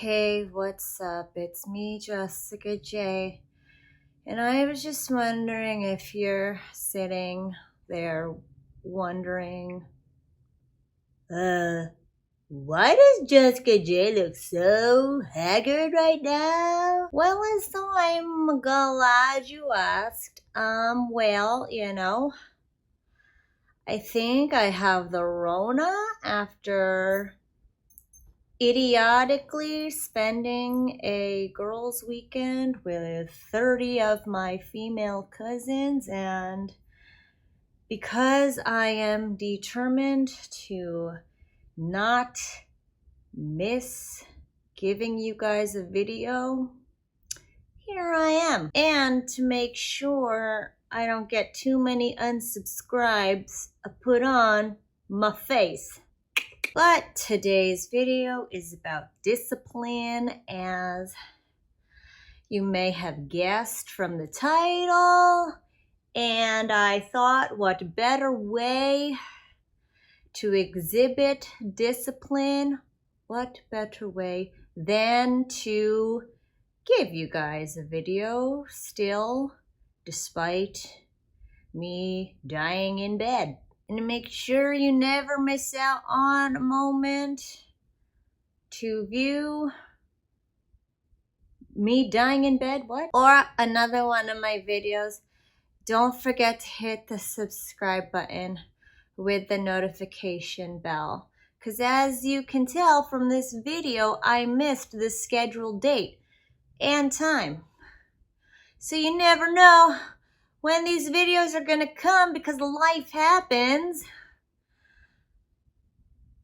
Hey, what's up? It's me, Jessica J. And I was just wondering if you're sitting there wondering, why does Jessica J look so haggard right now? Well, I'm glad you asked. I think I have the Rona after idiotically spending a girls' weekend with 30 of my female cousins, and because I am determined to not miss giving you guys a video, here I am. And to make sure I don't get too many unsubscribes, I put on my face. But today's video is about discipline, as you may have guessed from the title. And I thought, what better way to exhibit discipline? What better way than to give you guys a video still, despite me dying in bed. And to make sure you never miss out on a moment to view me dying in bed, or another one of my videos, don't forget to hit the subscribe button with the notification bell. Because as you can tell from this video, I missed the scheduled date and time. So you never know when these videos are gonna come, because life happens.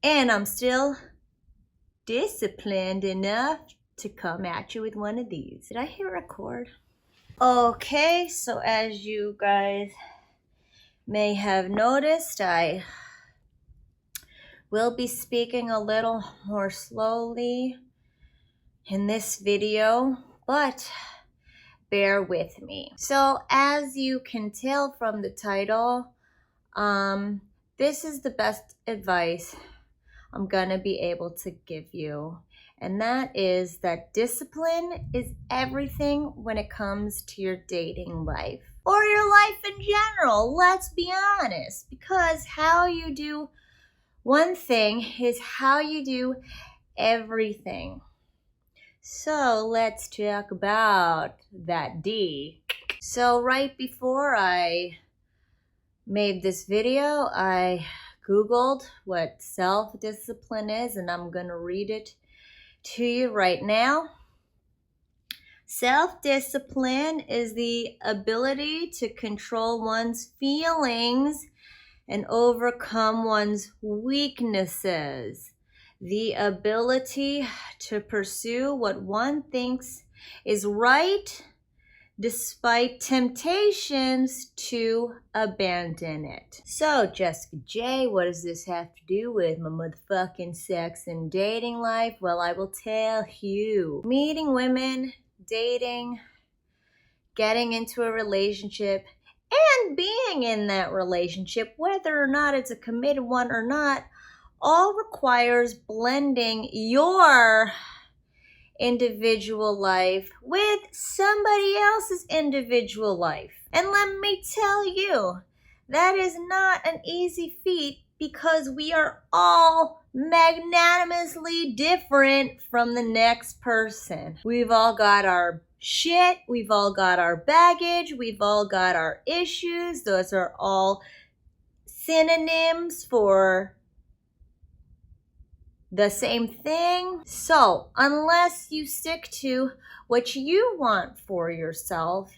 And I'm still disciplined enough to come at you with one of these. Did I hit record? Okay, so as you guys may have noticed, I will be speaking a little more slowly in this video, but bear with me. So as you can tell from the title, this is the best advice I'm gonna be able to give you. And that is that discipline is everything when it comes to your dating life, or your life in general. Let's be honest, because how you do one thing is how you do everything. So let's talk about that D. So right before I made this video, I Googled what self-discipline is, and I'm gonna read it to you right now. Self-discipline is the ability to control one's feelings and overcome one's weaknesses. The ability to pursue what one thinks is right despite temptations to abandon it. So, Jessica J, what does this have to do with my motherfucking sex and dating life? Well, I will tell you. Meeting women, dating, getting into a relationship, and being in that relationship, whether or not it's a committed one or not, all requires blending your individual life with somebody else's individual life. And let me tell you, that is not an easy feat, because we are all magnanimously different from the next person. We've all got our shit, we've all got our baggage, we've all got our issues. Those are all synonyms for the same thing. So unless you stick to what you want for yourself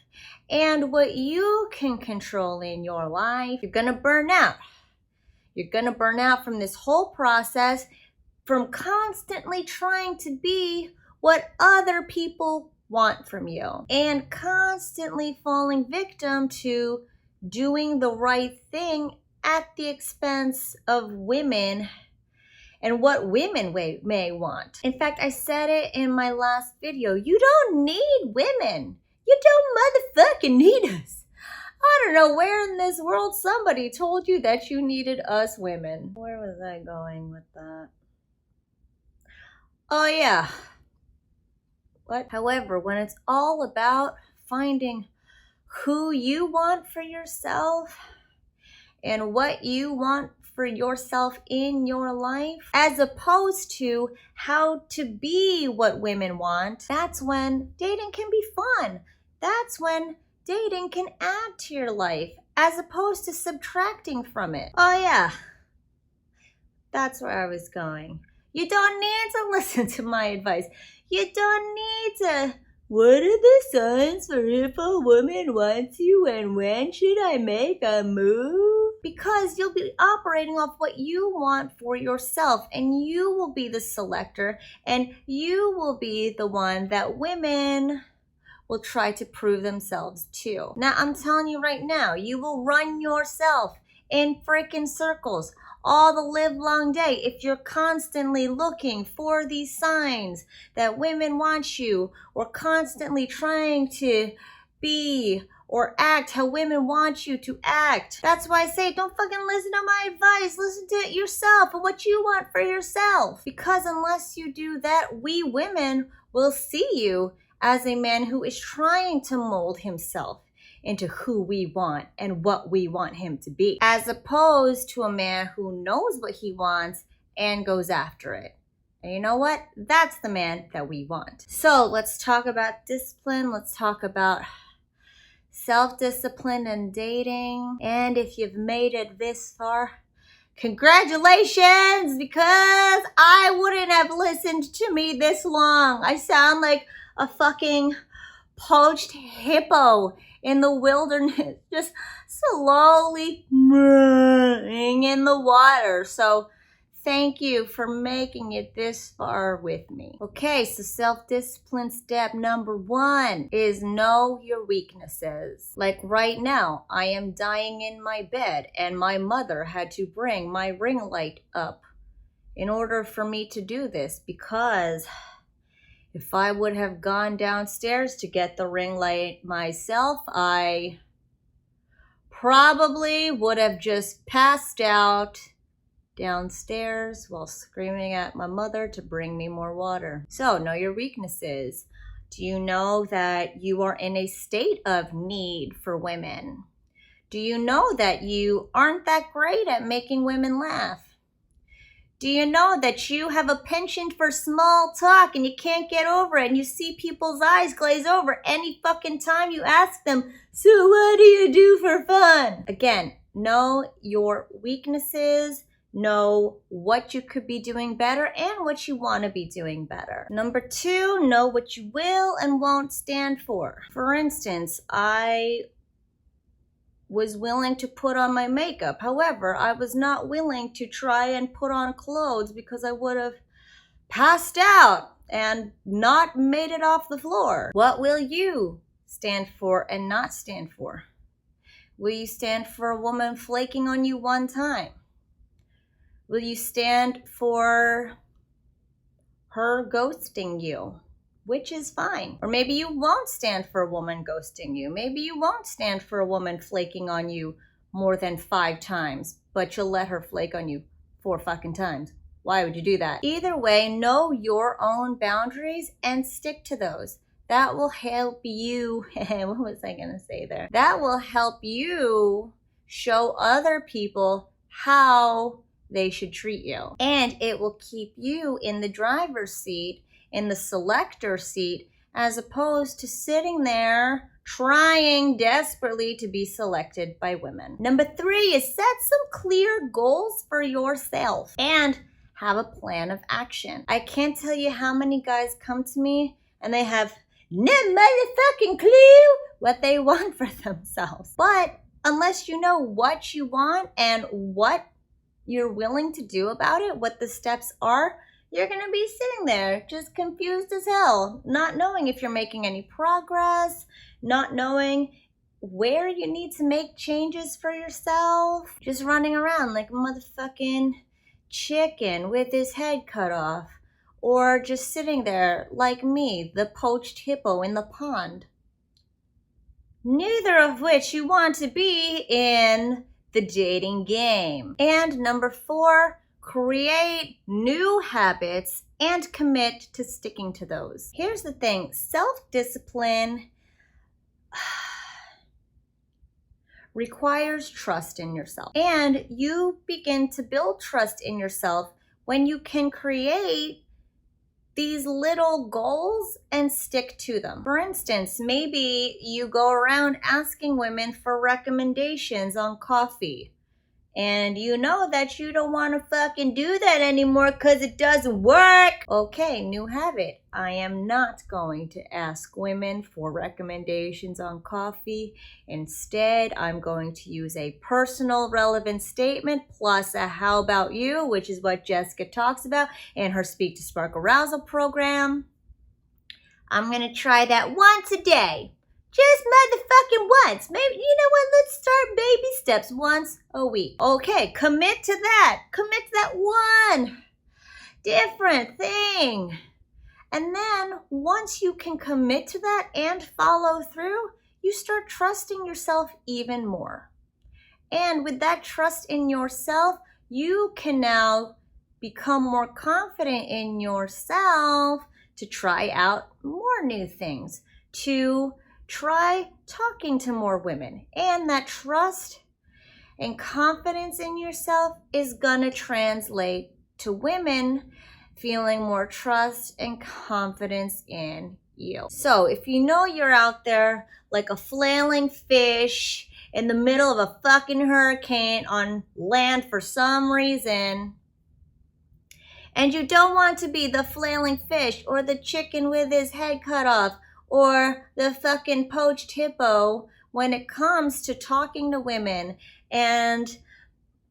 and what you can control in your life, you're gonna burn out. You're gonna burn out from this whole process, from constantly trying to be what other people want from you, and constantly falling victim to doing the right thing at the expense of women and what women may want. In fact, I said it in my last video, you don't need women. You don't motherfucking need us. I don't know where in this world somebody told you that you needed us women. Where was I going with that? Oh yeah, What? However, when it's all about finding who you want for yourself and what you want for yourself in your life, as opposed to how to be what women want, that's when dating can be fun. That's when dating can add to your life as opposed to subtracting from it. Oh yeah, that's where I was going. You don't need to listen to my advice. You don't need to. What are the signs for if a woman wants you and when should I make a move? Because you'll be operating off what you want for yourself, and you will be the selector, and you will be the one that women will try to prove themselves to. Now, I'm telling you right now, you will run yourself in freaking circles all the live long day if you're constantly looking for these signs that women want you, or constantly trying to be or act how women want you to act. That's why I say don't fucking listen to my advice. Listen to it yourself and what you want for yourself. Because unless you do that, we women will see you as a man who is trying to mold himself into who we want and what we want him to be, as opposed to a man who knows what he wants and goes after it. And you know what? That's the man that we want. So let's talk about discipline. Let's talk about self-discipline and dating. And if you've made it this far, congratulations, because I wouldn't have listened to me this long. I sound like a fucking poached hippo in the wilderness, just slowly moving in the water. So thank you for making it this far with me. Okay, so self-discipline step number 1 is know your weaknesses. Like right now, I am dying in my bed and my mother had to bring my ring light up in order for me to do this, because if I would have gone downstairs to get the ring light myself, I probably would have just passed out downstairs while screaming at my mother to bring me more water. So, know your weaknesses. Do you know that you are in a state of need for women? Do you know that you aren't that great at making women laugh? Do you know that you have a penchant for small talk and you can't get over it, and you see people's eyes glaze over any fucking time you ask them, so what do you do for fun? Again, know your weaknesses, know what you could be doing better and what you want to be doing better. Number 2, know what you will and won't stand for. For instance, I was willing to put on my makeup. However, I was not willing to try and put on clothes because I would have passed out and not made it off the floor. What will you stand for and not stand for? Will you stand for a woman flaking on you one time? Will you stand for her ghosting you? Which is fine. Or maybe you won't stand for a woman ghosting you. Maybe you won't stand for a woman flaking on you more than 5 times, but you'll let her flake on you 4 fucking times. Why would you do that? Either way, know your own boundaries and stick to those. That will help you, what was I gonna say there? That will help you show other people how they should treat you. And it will keep you in the driver's seat, in the selector seat, as opposed to sitting there trying desperately to be selected by women. Number 3 is set some clear goals for yourself and have a plan of action. I can't tell you how many guys come to me and they have no motherfucking clue what they want for themselves. But unless you know what you want and what you're willing to do about it, what the steps are, you're going to be sitting there just confused as hell, not knowing if you're making any progress, not knowing where you need to make changes for yourself, just running around like a motherfucking chicken with his head cut off, or just sitting there like me, the poached hippo in the pond. Neither of which you want to be in the dating game. And number 4, create new habits and commit to sticking to those. Here's the thing, self-discipline requires trust in yourself. And you begin to build trust in yourself when you can create these little goals and stick to them. For instance, maybe you go around asking women for recommendations on coffee. And you know that you don't want to fucking do that anymore because it doesn't work. Okay, new habit. I am not going to ask women for recommendations on coffee. Instead, I'm going to use a personal relevant statement plus a how about you, which is what Jessica talks about in her Speak to Spark Arousal program. I'm going to try that once a day. Just motherfucking once. Maybe, you know what, let's start baby steps once a week. Okay, commit to that. Commit to that one different thing. And then once you can commit to that and follow through, you start trusting yourself even more. And with that trust in yourself, you can now become more confident in yourself to try out more new things, to try talking to more women. And that trust and confidence in yourself is gonna translate to women feeling more trust and confidence in you. So if you know you're out there like a flailing fish in the middle of a fucking hurricane on land for some reason, and you don't want to be the flailing fish or the chicken with his head cut off or the fucking poached hippo when it comes to talking to women and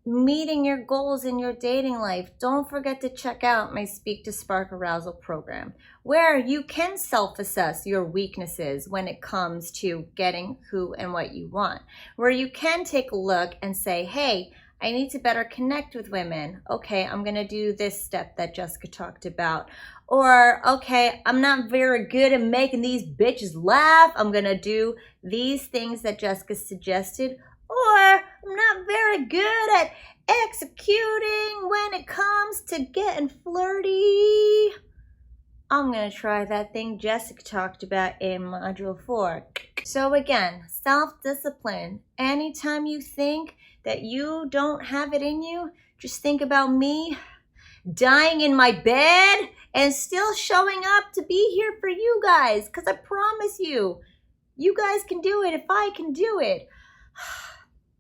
meeting your goals in your dating life, don't forget to check out my Speak to Spark Arousal program, where you can self-assess your weaknesses when it comes to getting who and what you want, where you can take a look and say, hey, I need to better connect with women. Okay, I'm gonna do this step that Jessica talked about. Or, okay, I'm not very good at making these bitches laugh. I'm gonna do these things that Jessica suggested. Or, I'm not very good at executing when it comes to getting flirty. I'm gonna try that thing Jessica talked about in Module 4. So again, self-discipline. Anytime you think that you don't have it in you, just think about me dying in my bed and still showing up to be here for you guys. Because I promise you, you guys can do it if I can do it.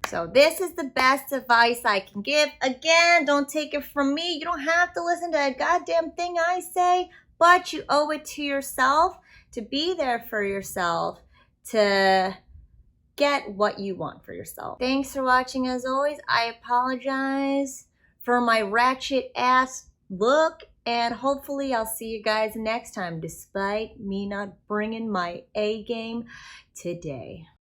So this is the best advice I can give. Again, don't take it from me. You don't have to listen to a goddamn thing I say, but you owe it to yourself to be there for yourself, to get what you want for yourself. Thanks for watching as always. I apologize for my ratchet ass look, and hopefully I'll see you guys next time despite me not bringing my A game today.